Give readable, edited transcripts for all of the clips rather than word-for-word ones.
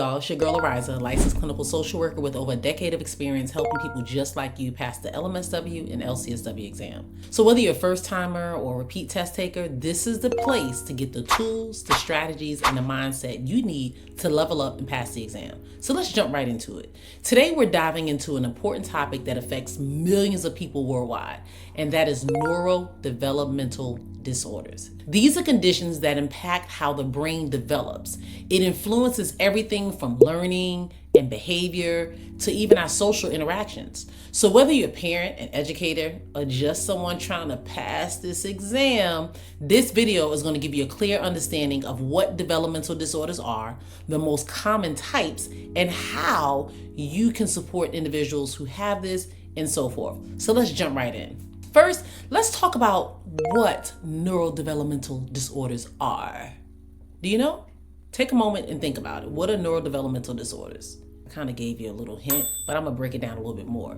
y'all, it's your girl Ariza, licensed clinical social worker with over a decade of experience helping people just like you pass the LMSW and LCSW exam. So whether you're a first timer or a repeat test taker, this is the place to get the tools, the strategies, and the mindset you need to level up and pass the exam. So let's jump right into it. Today we're diving into an important topic that affects millions of people worldwide, and that is neurodevelopmental disorders. These are conditions that impact how the brain develops. It influences everything from learning and behavior to even our social interactions. So whether you're a parent, an educator, or just someone trying to pass this exam, this video is going to give you a clear understanding of what developmental disorders are, the most common types, and how you can support individuals who have this and so forth. So let's jump right in. First, let's talk about what neurodevelopmental disorders are. Do you know? Take a moment and think about it. What are neurodevelopmental disorders? I kind of gave you a little hint, but I'm gonna break it down a little bit more.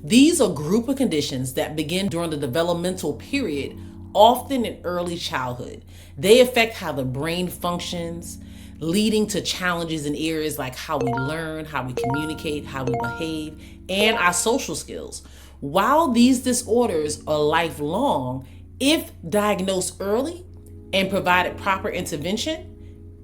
These are a group of conditions that begin during the developmental period, often in early childhood. They affect how the brain functions, leading to challenges in areas like how we learn, how we communicate, how we behave, and our social skills. While these disorders are lifelong, if diagnosed early and provided proper intervention,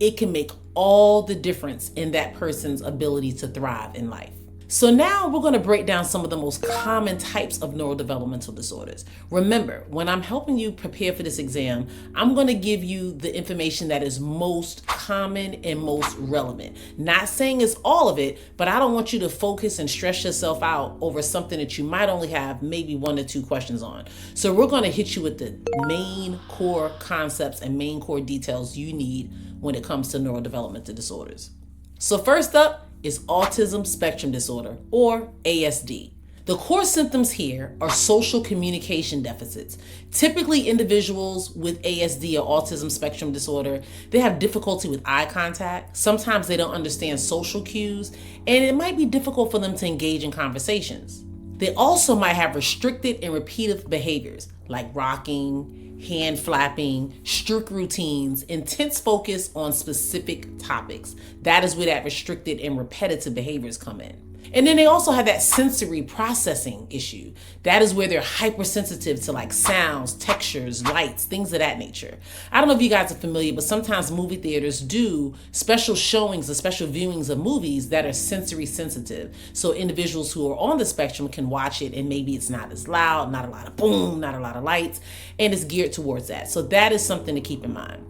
it can make all the difference in that person's ability to thrive in life. So now we're going to break down some of the most common types of neurodevelopmental disorders. Remember, when I'm helping you prepare for this exam, I'm going to give you the information that is most common and most relevant. Not saying it's all of it, but I don't want you to focus and stress yourself out over something that you might only have maybe 1 or 2 questions on. So we're going to hit you with the main core concepts and main core details you need when it comes to neurodevelopmental disorders. So first up is Autism Spectrum Disorder, or ASD. The core symptoms here are social communication deficits. Typically, individuals with ASD or Autism Spectrum Disorder, they have difficulty with eye contact. Sometimes they don't understand social cues, and it might be difficult for them to engage in conversations. They also might have restricted and repeated behaviors like rocking, hand flapping, strict routines, intense focus on specific topics. That is where that restricted and repetitive behaviors come in. And then they also have that sensory processing issue. That is where they're hypersensitive to like sounds, textures, lights, things of that nature. I don't know if you guys are familiar, but sometimes movie theaters do special showings or special viewings of movies that are sensory sensitive. So individuals who are on the spectrum can watch it and maybe it's not as loud, not a lot of boom, not a lot of lights, and it's geared towards that. So that is something to keep in mind.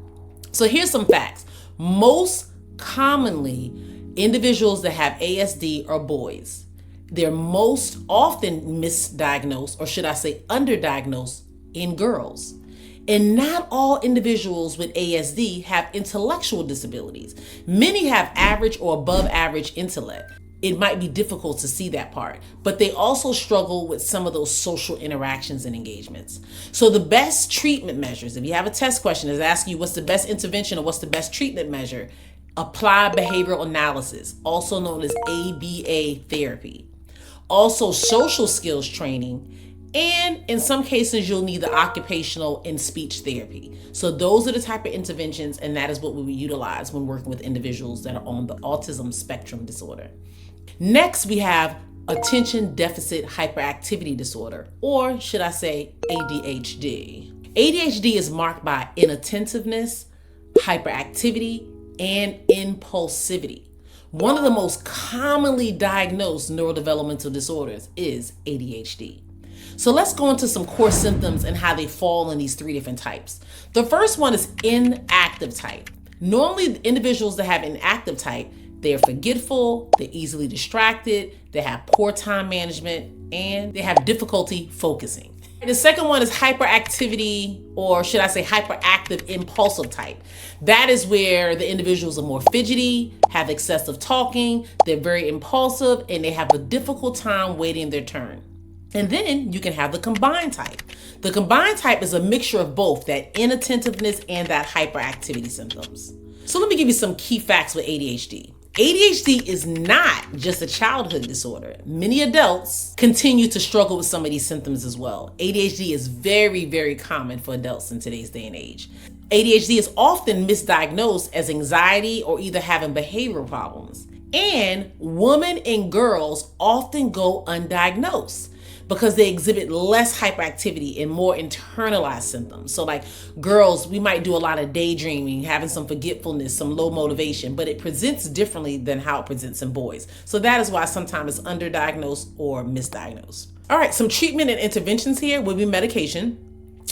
So here's some facts. Most commonly, individuals that have ASD are boys. They're most often misdiagnosed, or should I say underdiagnosed, in girls. And not all individuals with ASD have intellectual disabilities. Many have average or above average intellect. It might be difficult to see that part, but they also struggle with some of those social interactions and engagements. So the best treatment measures, if you have a test question that's asking you what's the best intervention or what's the best treatment measure, applied behavioral analysis, also known as ABA therapy. Also social skills training, and in some cases you'll need the occupational and speech therapy. So those are the type of interventions, and that is what we utilize when working with individuals that are on the autism spectrum disorder. Next, we have attention deficit hyperactivity disorder, or should I say ADHD. ADHD is marked by inattentiveness, hyperactivity, and impulsivity. One of the most commonly diagnosed neurodevelopmental disorders is ADHD. So let's go into some core symptoms and how they fall in these 3 different types. The first one is inactive type. Normally, the individuals that have inactive type, they're forgetful, they're easily distracted, they have poor time management, and they have difficulty focusing. The second one is hyperactivity, or should I say hyperactive impulsive type. That is where the individuals are more fidgety, have excessive talking, they're very impulsive, and they have a difficult time waiting their turn. And then you can have the combined type. The combined type is a mixture of both that inattentiveness and that hyperactivity symptoms. So let me give you some key facts with ADHD. ADHD is not just a childhood disorder. Many adults continue to struggle with some of these symptoms as well. ADHD is very, very common for adults in today's day and age. ADHD is often misdiagnosed as anxiety or either having behavioral problems. And women and girls often go undiagnosed because they exhibit less hyperactivity and more internalized symptoms. So like girls, we might do a lot of daydreaming, having some forgetfulness, some low motivation, but it presents differently than how it presents in boys. So that is why sometimes it's underdiagnosed or misdiagnosed. All right, some treatment and interventions here would be medication.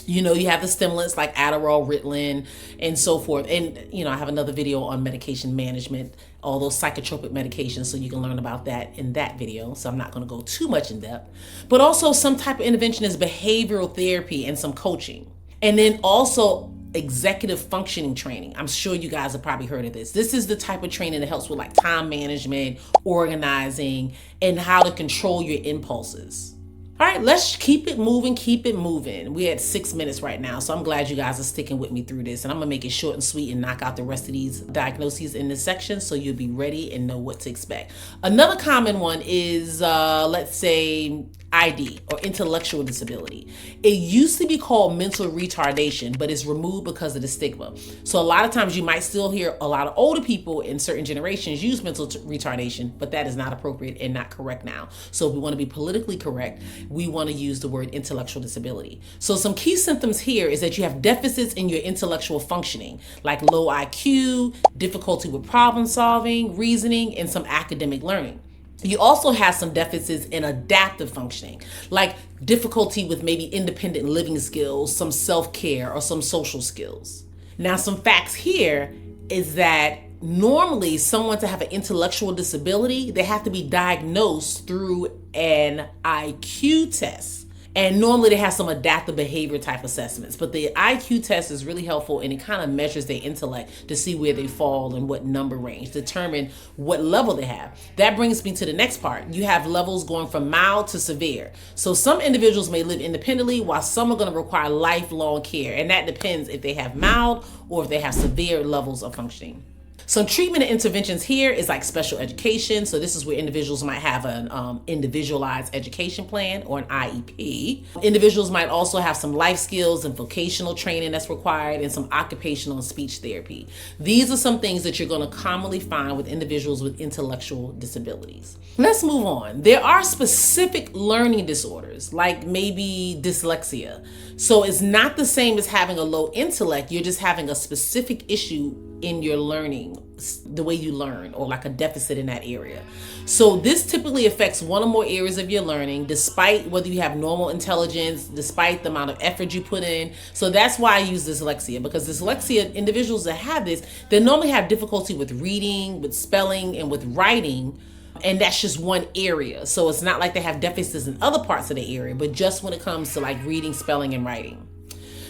You know, you have the stimulants like Adderall, Ritalin, and so forth. And, you know, I have another video on medication management, all those psychotropic medications, so you can learn about that in that video. So I'm not going to go too much in depth. But also some type of intervention is behavioral therapy and some coaching. And then also executive functioning training. I'm sure you guys have probably heard of this. This is the type of training that helps with like time management, organizing, and how to control your impulses. All right, let's keep it moving, keep it moving. We're at 6 minutes right now, so I'm glad you guys are sticking with me through this. And I'm gonna make it short and sweet and knock out the rest of these diagnoses in this section so you'll be ready and know what to expect. Another common one is, let's say, ID or intellectual disability. It used to be called mental retardation, but it's removed because of the stigma. So a lot of times you might still hear a lot of older people in certain generations use mental retardation, but that is not appropriate and not correct now. So if we want to be politically correct, we want to use the word intellectual disability. So some key symptoms here is that you have deficits in your intellectual functioning, like low IQ, difficulty with problem solving, reasoning, and some academic learning. You also have some deficits in adaptive functioning, like difficulty with maybe independent living skills, some self-care, or some social skills. Now, some facts here is that normally someone to have an intellectual disability, they have to be diagnosed through an IQ test. And normally they have some adaptive behavior type assessments, but the IQ test is really helpful and it kind of measures their intellect to see where they fall and what number range, determine what level they have. That brings me to the next part. You have levels going from mild to severe. So some individuals may live independently while some are going to require lifelong care. And that depends if they have mild or if they have severe levels of functioning. Some treatment and interventions here is like special education. So this is where individuals might have an individualized education plan or an IEP. Individuals might also have some life skills and vocational training that's required and some occupational and speech therapy. These are some things that you're going to commonly find with individuals with intellectual disabilities. Let's move on. There are specific learning disorders like maybe dyslexia. So it's not the same as having a low intellect. You're just having a specific issue in your learning, the way you learn, or like a deficit in that area. So this typically affects one or more areas of your learning, despite whether you have normal intelligence, despite the amount of effort you put in. So that's why I use dyslexia, because dyslexia, individuals that have this, they normally have difficulty with reading, with spelling, and with writing. And that's just one area. So it's not like they have deficits in other parts of the area, but just when it comes to like reading, spelling, and writing.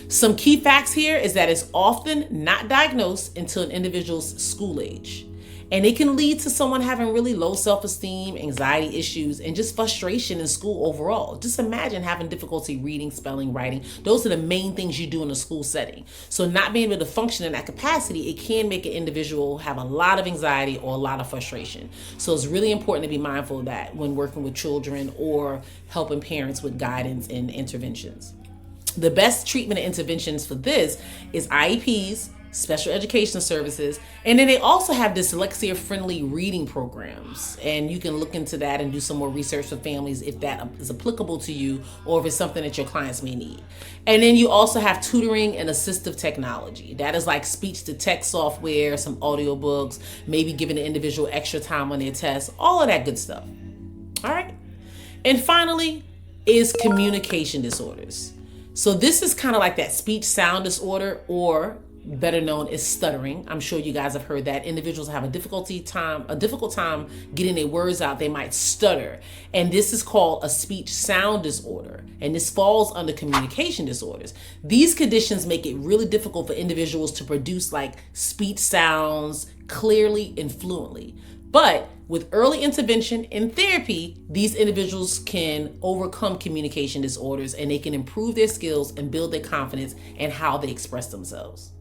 Some key facts here is that it's often not diagnosed until an individual's school age. And it can lead to someone having really low self-esteem, anxiety issues, and just frustration in school overall. Just imagine having difficulty reading, spelling, writing. Those are the main things you do in a school setting. So not being able to function in that capacity, it can make an individual have a lot of anxiety or a lot of frustration. So it's really important to be mindful of that when working with children or helping parents with guidance and interventions. The best treatment and interventions for this is IEPs, special education services, and then they also have dyslexia-friendly reading programs. And you can look into that and do some more research for families if that is applicable to you or if it's something that your clients may need. And then you also have tutoring and assistive technology. That is like speech-to-text software, some audiobooks, maybe giving the individual extra time on their tests, all of that good stuff. All right. And finally is communication disorders. So this is kind of like that speech sound disorder, or better known as stuttering. I'm sure you guys have heard that. Individuals have a difficult time getting their words out. They might stutter. And this is called a speech sound disorder. And this falls under communication disorders. These conditions make it really difficult for individuals to produce like speech sounds clearly and fluently. But with early intervention and therapy, these individuals can overcome communication disorders and they can improve their skills and build their confidence in how they express themselves.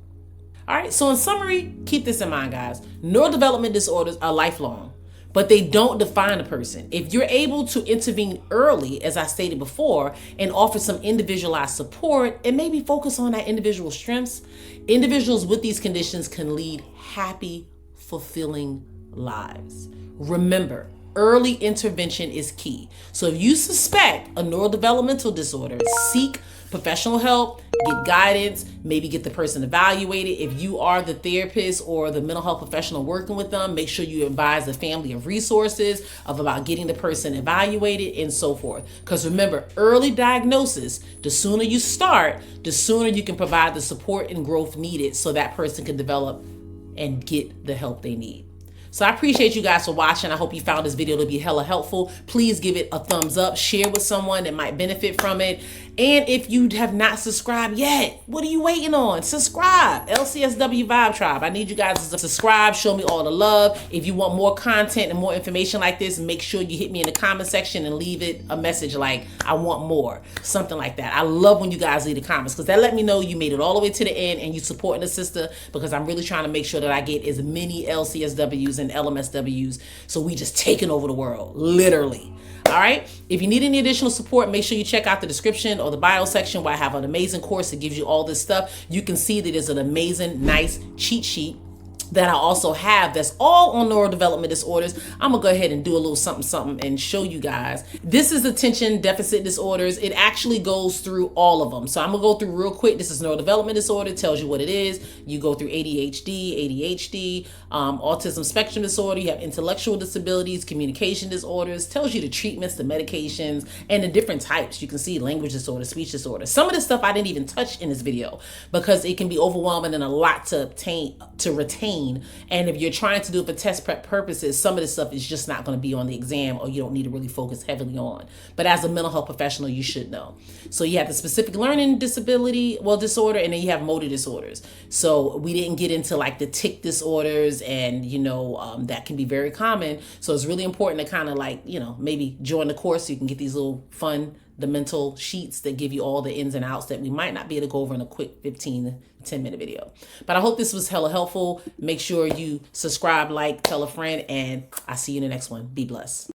All right, so in summary, keep this in mind, guys. Neurodevelopmental disorders are lifelong, but they don't define a person. If you're able to intervene early, as I stated before, and offer some individualized support and maybe focus on that individual's strengths, individuals with these conditions can lead happy, fulfilling lives. Remember, early intervention is key. So if you suspect a neurodevelopmental disorder, seek professional help, get guidance, maybe get the person evaluated. If you are the therapist or the mental health professional working with them, make sure you advise the family of resources about getting the person evaluated and so forth. Because remember, early diagnosis, the sooner you start, the sooner you can provide the support and growth needed so that person can develop and get the help they need. So I appreciate you guys for watching. I hope you found this video to be hella helpful. Please give it a thumbs up, share with someone that might benefit from it. And if you have not subscribed yet, what are you waiting on? Subscribe, LCSW Vibe Tribe. I need you guys to subscribe, show me all the love. If you want more content and more information like this, make sure you hit me in the comment section and leave it a message like, I want more, something like that. I love when you guys leave the comments because that let me know you made it all the way to the end and you supporting the sister, because I'm really trying to make sure that I get as many LCSWs and LMSWs so we just taking over the world, literally. All right. If you need any additional support, make sure you check out the description or the bio section where I have an amazing course that gives you all this stuff. You can see that it's an amazing, nice cheat sheet that I also have that's all on neurodevelopment disorders. I'm gonna go ahead and do a little something and show you guys. This is attention deficit disorders. It actually goes through all of them. So I'm gonna go through real quick. This is neurodevelopment disorder, tells you what it is. You go through ADHD, Autism Spectrum Disorder. You have intellectual disabilities, communication disorders, tells you the treatments, the medications, and the different types. You can see language disorder, speech disorder. Some of the stuff I didn't even touch in this video because it can be overwhelming and a lot to retain. And if you're trying to do it for test prep purposes, some of this stuff is just not going to be on the exam, or you don't need to really focus heavily on. But as a mental health professional, you should know. So you have the specific learning disorder, and then you have motor disorders. So we didn't get into like the tic disorders, and that can be very common. So it's really important to kind of like, maybe join the course so you can get these little fun, the mental sheets that give you all the ins and outs that we might not be able to go over in a quick 15 to 10-minute video. But I hope this was hella helpful. Make sure you subscribe, like, tell a friend, and I'll see you in the next one. Be blessed.